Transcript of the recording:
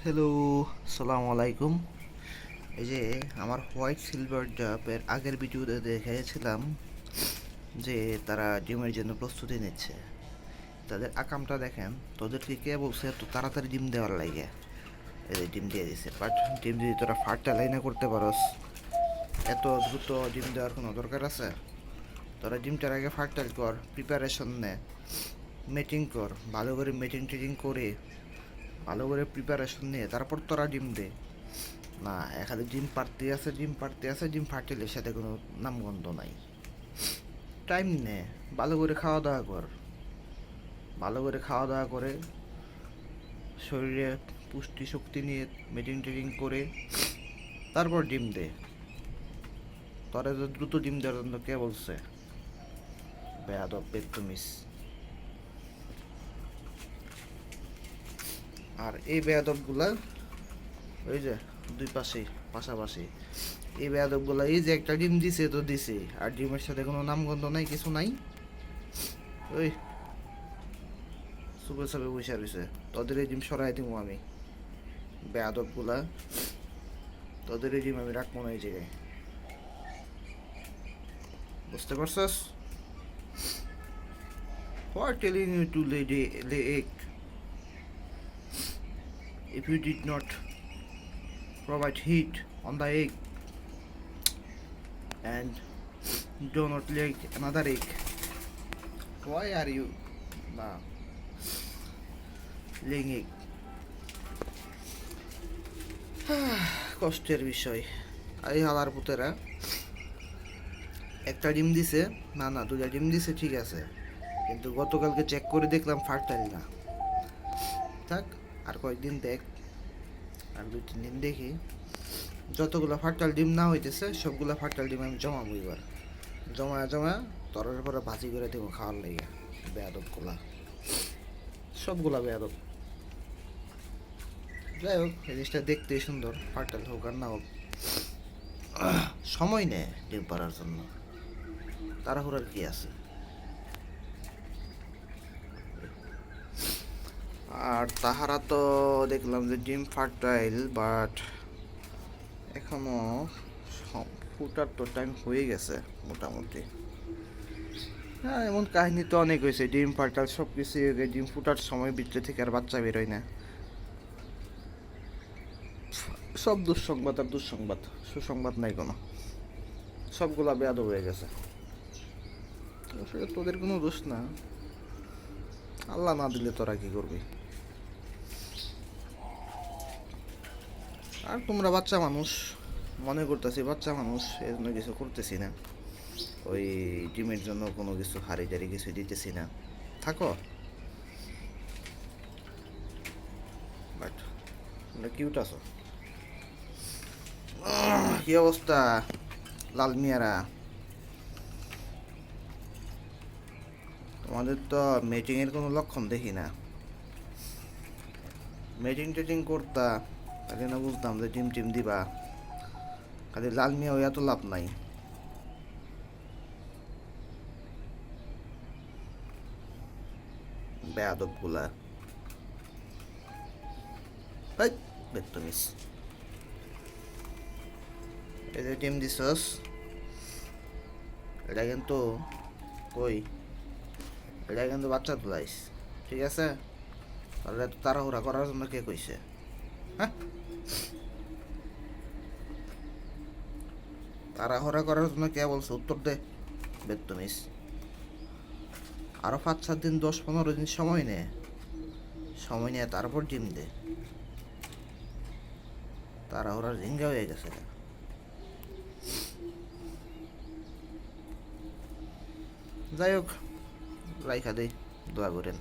Hello, আসসালামু আলাইকুম। এই যে আমার হোয়াইট সিলভার ডাবের আগের ভিডিওতে দেখিয়েছিলাম যে তারা জিমের জন্য প্রস্তুতি নিচ্ছে। তাদের আকামটা দেখেন, তোদেরকে কে বলছে এত তাড়াতাড়ি ডিম দেওয়ার লাগে? এদের ডিম দিয়ে দিছে, বাট ডিম যদি তোরা ফার্টাইল না করতে পারস, এত দ্রুত ডিম দেওয়ার কোনো দরকার আছে? তোরা ডিমটার আগে ফার্টাইল কর, প্রিপারেশন নে, মেটিং কর, ভালো করে মেটিং টেটিং করে ভালো করে প্রিপারেশন নিয়ে তারপর তোরা ডিম দে। না, এখানে জিম পারতে আছে, জিম পারতে আছে, জিম ফার্টিলের সাথে কোনো নামগন্ধ নাই। টাইম নে, ভালো করে খাওয়া দাওয়া কর, ভালো করে খাওয়া দাওয়া করে শরীরে পুষ্টি শক্তি নিয়ে মেডিং টেডিং করে তারপর ডিম দে। তোরা তো দ্রুত ডিম দেওয়ার জন্য কে বলছে? বেয়াদব বেদতমিজ। আর এই বেয়াদবগুলা ওই যে দুই পাশেই পাশাপাশি, এই বেয়াদবগুলা এই যে একটা ডিম দিছে তো দিছে, আর ডিমের সাথে কোনো নামগন্ধ নাই, কিছু নাই। ওই সুবে সাবে বসে রয়েছে, তোদের এই ডিম সরাই দিব আমি। বেয়াদবগুলা, তোদের এই ডিম আমি রাখবো না এই জায়গায়, বুঝতে পারছস? What telling you to lay egg if you did not provide heat on the egg and do not lay another egg? Why are you now laying egg? কষ্টের বিষয়। এই হালার পুতেরা একটা ডিম দিছে, না না দুটা ডিম দিছে ঠিক আছে, কিন্তু গতকালকে চেক করে দেখলাম ফার্টাইল না। থাক, আর কয়েকদিন দেখ, আর 2-3 দিন দেখি, যতগুলো ফার্টাইল ডিম না হইতেছে সবগুলো ফার্টাইল ডিম আমি জমাবো এবার। জমা তরলের পরে ভাজি করে দেবো খাওয়ার লাগে। বেয়াদবগুলা, সবগুলা বেয়াদব। যাই হোক, এই জিনিসটা দেখতেই সুন্দর, ফার্টাইল হোক আর না হোক, সময় নেয় ডিম পাড়ার জন্য, তাড়াহুড়ার কি আছে? আর তাহারা তো দেখলাম যে ডিম ফার্টাইল, বাট এখনো ফুটার তো টাইম হয়ে গেছে মোটামুটি। হ্যাঁ, এমন কাহিনী তো অনেক হয়েছে, ডিম ফার্টাইল সব কিছু ডিম ফুটার সময় ভিতরে থেকে আর বাচ্চা বেরোয় না। সব দুঃসংবাদ আর দুঃসংবাদ, সুসংবাদ নাই কোনো, সবগুলা বেয়াদব হয়ে গেছে। আসলে তোদের কোনো দোষ না, আল্লাহ না দিলে তোরা কি করবি? আর তোমরা বাচ্চা মানুষ, মনে করতেছি বাচ্চা মানুষ, এই জন্য কিছু করতেছি না, ওই ডিমের জন্য কোনো কিছু হাড়ি টাড়ি কিছু দিতেছি না, থাকো। বাট তোমরা কিউট আছো। কি অবস্থা লাল মিয়ারা? তোমাদের তো মিটিংয়ের কোনো লক্ষণ দেখি না। মিটিং টিটিং করতা তাহলে না বুঝতাম যে টিম টিম দিবা, খালি লাল মিয়া হইয়া তো লাভ নাই। বেয়াদবগুলা, বেদতমিজ। এই যে টিম দিছস, এটা কিন্তু কই, এটা কিন্তু বাচ্চা তুলাইস, ঠিক আছে? তাহলে এত তাড়াহুড়া করার জন্য কে কইছে? হ্যাঁ, তাড়াহুড়া করার জন্য কে বলছে? উত্তর দে, বেদতমিজ। আরো 5-7 দিন, 10-15 দিন সময় নে, সময় নিয়ে তারপর ডিম দে। তাড়াহুড়ার ঝিঙ্গা হয়ে গেছে। যাই হোক, রাইখা দেই, দোয়া করেন।